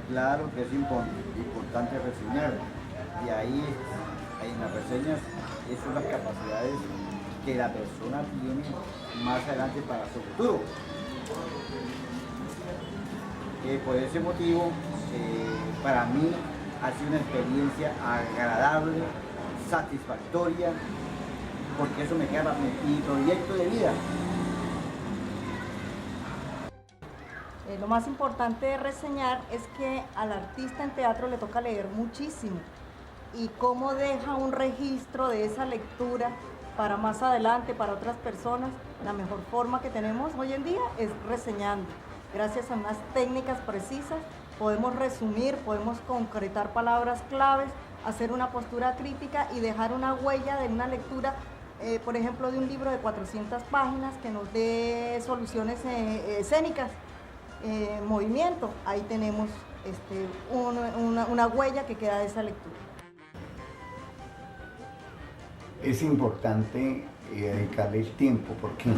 Claro que es importante reseñar, y ahí en las reseñas esas son las capacidades que la persona tiene más adelante para su futuro. Por ese motivo, para mí ha sido una experiencia agradable, satisfactoria, porque eso me queda para mi proyecto de vida. Lo más importante de reseñar es que al artista en teatro le toca leer muchísimo, y cómo deja un registro de esa lectura para más adelante, para otras personas. La mejor forma que tenemos hoy en día es reseñando. Gracias a unas técnicas precisas podemos resumir, podemos concretar palabras claves, hacer una postura crítica y dejar una huella de una lectura, por ejemplo, de un libro de 400 páginas que nos dé soluciones escénicas, movimiento. Ahí tenemos una huella que queda de esa lectura. Es importante dedicarle el tiempo. ¿Por qué?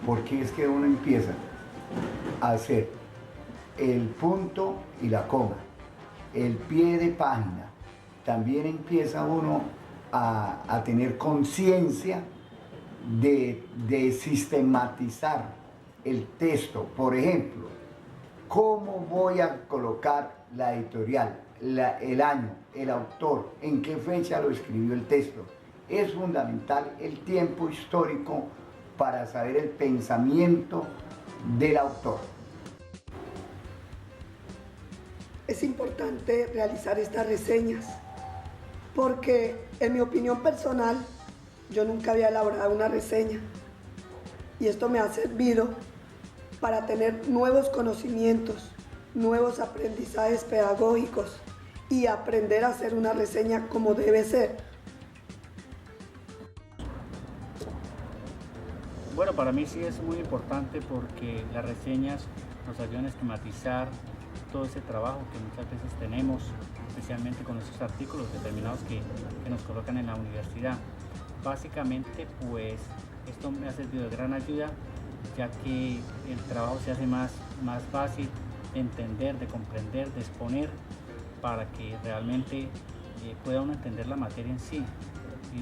Porque es que uno empieza a hacer el punto y la coma, el pie de página. También empieza uno a tener conciencia de sistematizar el texto. Por ejemplo, ¿cómo voy a colocar la editorial, el año, el autor, en qué fecha lo escribió el texto? Es fundamental el tiempo histórico para saber el pensamiento del autor. Es importante realizar estas reseñas porque, en mi opinión personal, yo nunca había elaborado una reseña, y esto me ha servido para tener nuevos conocimientos, nuevos aprendizajes pedagógicos y aprender a hacer una reseña como debe ser. Bueno, para mí sí es muy importante porque las reseñas nos ayudan a esquematizar todo ese trabajo que muchas veces tenemos, especialmente con esos artículos determinados que nos colocan en la universidad. Básicamente, pues, esto me ha servido de gran ayuda, ya que el trabajo se hace más fácil de entender, de comprender, de exponer, para que realmente pueda uno entender la materia en sí y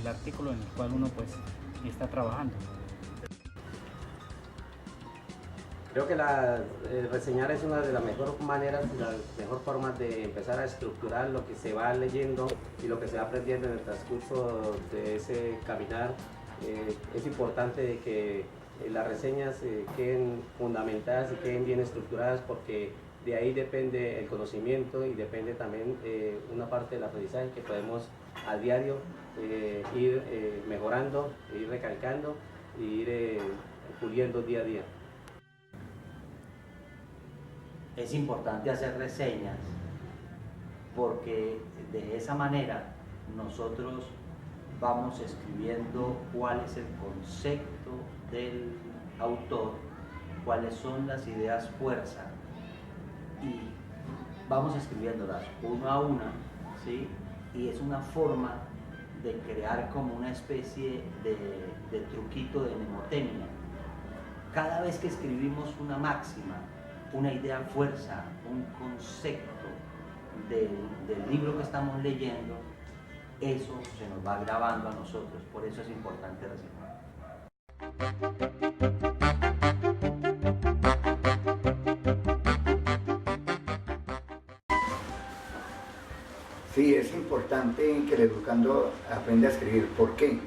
el artículo en el cual uno pues está trabajando. Creo que reseñar es una de las mejores maneras, las mejores formas de empezar a estructurar lo que se va leyendo y lo que se va aprendiendo en el transcurso de ese caminar. Es importante de que las reseñas queden fundamentadas y queden bien estructuradas, porque de ahí depende el conocimiento y depende también una parte del aprendizaje que podemos a diario ir mejorando, ir recalcando e ir puliendo día a día. Es importante hacer reseñas porque de esa manera nosotros vamos escribiendo cuál es el concepto del autor, cuáles son las ideas fuerza, y vamos escribiéndolas una a una, ¿sí? Y es una forma de crear como una especie de truquito de mnemotecnia. Cada vez que escribimos una máxima, una idea fuerza, un concepto del libro que estamos leyendo, eso se nos va grabando a nosotros. Por eso es importante reseñar. Sí, es importante que el educando aprenda a escribir. ¿Por qué?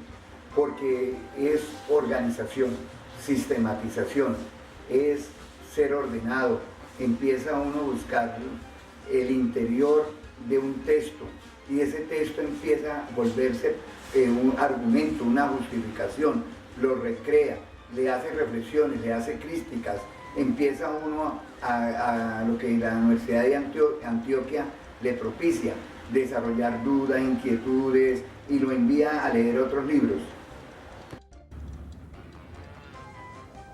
Porque es organización, sistematización, es ser ordenado. Empieza uno a buscar el interior de un texto, y ese texto empieza a volverse un argumento, una justificación, lo recrea, le hace reflexiones, le hace críticas, empieza uno a lo que la Universidad de Antioquia le propicia, desarrollar dudas, inquietudes, y lo envía a leer otros libros.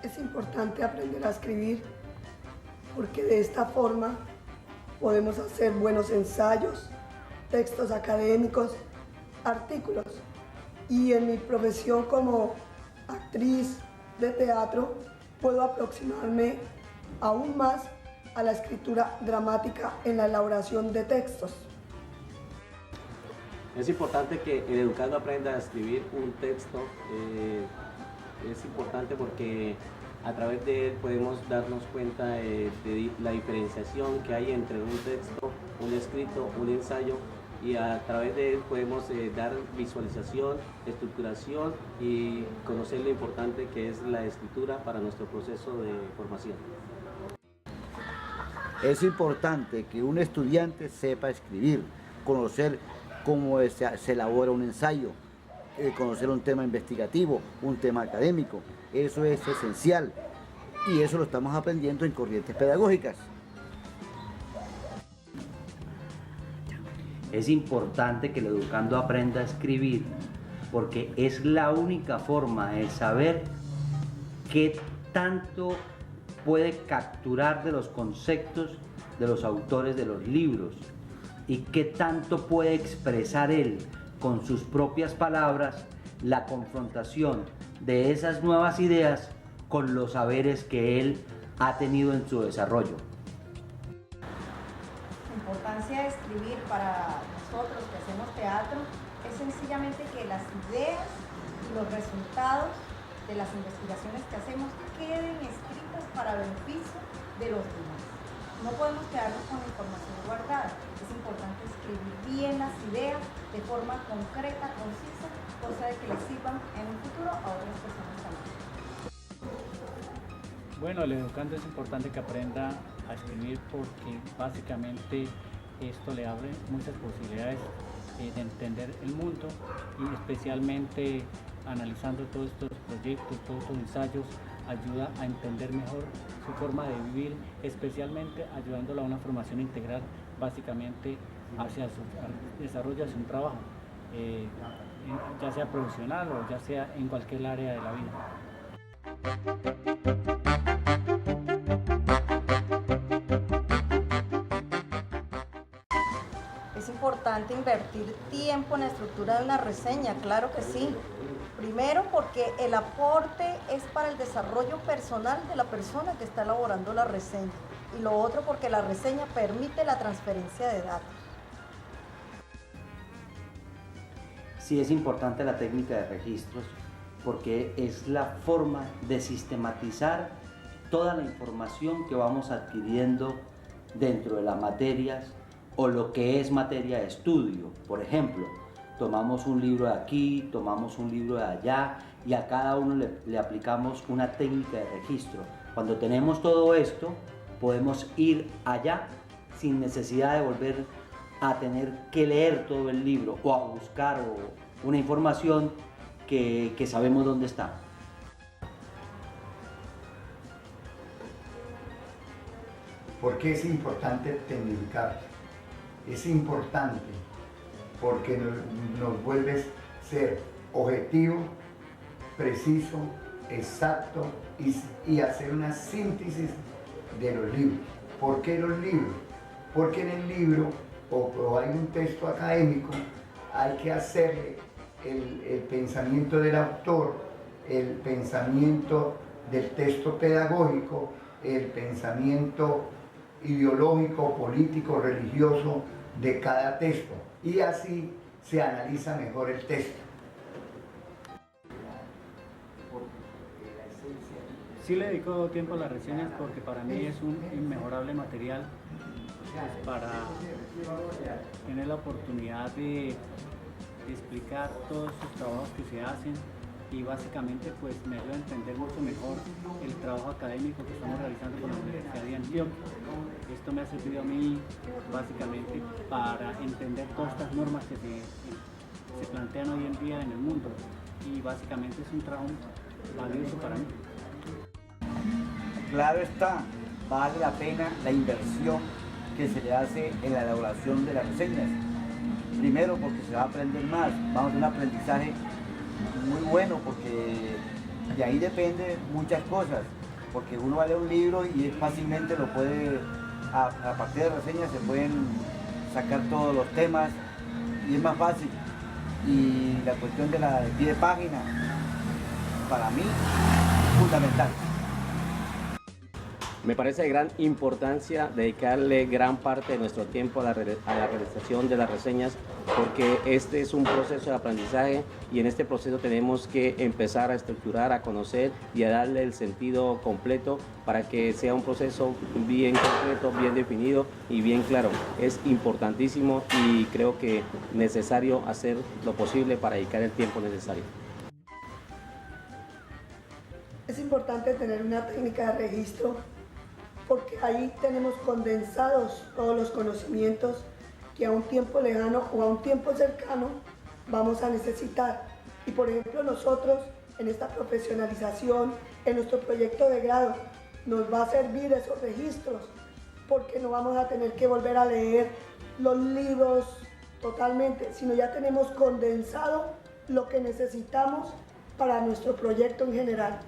Es importante aprender a escribir porque de esta forma podemos hacer buenos ensayos, textos académicos, artículos. Y en mi profesión como actriz de teatro puedo aproximarme aún más a la escritura dramática en la elaboración de textos. Es importante que el educando aprenda a escribir un texto. Es importante porque a través de él podemos darnos cuenta de la diferenciación que hay entre un texto, un escrito, un ensayo, y a través de él podemos dar visualización, estructuración y conocer lo importante que es la escritura para nuestro proceso de formación. Es importante que un estudiante sepa escribir, conocer cómo se elabora un ensayo, conocer un tema investigativo, un tema académico. Eso es esencial y eso lo estamos aprendiendo en corrientes pedagógicas. Es importante que el educando aprenda a escribir porque es la única forma de saber qué tanto puede capturar de los conceptos de los autores de los libros y qué tanto puede expresar él con sus propias palabras la confrontación de esas nuevas ideas con los saberes que él ha tenido en su desarrollo. La importancia de escribir para nosotros que hacemos teatro es sencillamente que las ideas y los resultados de las investigaciones que hacemos queden escritas para beneficio de los demás. No podemos quedarnos con la información guardada. Es importante escribir bien las ideas de forma concreta, concisa, cosa de que les sirvan en un futuro a otras personas también. Bueno, el educando es importante que aprenda a escribir porque básicamente esto le abre muchas posibilidades de entender el mundo y especialmente analizando todos estos proyectos, todos estos ensayos, ayuda a entender mejor su forma de vivir, especialmente ayudándolo a una formación integral básicamente hacia su desarrollo, hacia un trabajo, ya sea profesional o ya sea en cualquier área de la vida. Es importante invertir tiempo en la estructura de una reseña, claro que sí. Primero porque el aporte es para el desarrollo personal de la persona que está elaborando la reseña. Y lo otro porque la reseña permite la transferencia de datos. Sí es importante la técnica de registros porque es la forma de sistematizar toda la información que vamos adquiriendo dentro de las materias o lo que es materia de estudio. Por ejemplo, tomamos un libro de aquí, tomamos un libro de allá y a cada uno le aplicamos una técnica de registro. Cuando tenemos todo esto, podemos ir allá sin necesidad de volver a tener que leer todo el libro o a buscar una información que sabemos dónde está. ¿Por qué es importante tecnificar? Es importante porque nos vuelve a ser objetivo, preciso, exacto y hacer una síntesis de los libros. ¿Por qué los libros? Porque en el libro o hay un texto académico, hay que hacerle el pensamiento del autor, el pensamiento del texto pedagógico, el pensamiento ideológico, político, religioso de cada texto y así se analiza mejor el texto. Sí le dedico tiempo a las reseñas porque para mí es un inmejorable material pues, para tener la oportunidad de explicar todos los trabajos que se hacen y básicamente pues me ayuda a entender mucho mejor el trabajo académico que estamos realizando con la Universidad de Antioquia. Esto me ha servido a mí básicamente para entender todas estas normas que se plantean hoy en día en el mundo y básicamente es un trabajo valioso para mí. Claro está, vale la pena la inversión que se le hace en la elaboración de las reseñas. Primero porque se va a aprender más, vamos a tener un aprendizaje muy bueno porque de ahí depende muchas cosas, porque uno va a leer un libro y fácilmente lo puede, a partir de reseñas se pueden sacar todos los temas y es más fácil. Y la cuestión de la pie de página, para mí, fundamental. Me parece de gran importancia dedicarle gran parte de nuestro tiempo a la realización de las reseñas, porque este es un proceso de aprendizaje y en este proceso tenemos que empezar a estructurar, a conocer y a darle el sentido completo para que sea un proceso bien concreto, bien definido y bien claro. Es importantísimo y creo que necesario hacer lo posible para dedicar el tiempo necesario. Es importante tener una técnica de registro porque ahí tenemos condensados todos los conocimientos que a un tiempo lejano o a un tiempo cercano vamos a necesitar. Y por ejemplo nosotros en esta profesionalización, en nuestro proyecto de grado, nos va a servir esos registros porque no vamos a tener que volver a leer los libros totalmente, sino ya tenemos condensado lo que necesitamos para nuestro proyecto en general.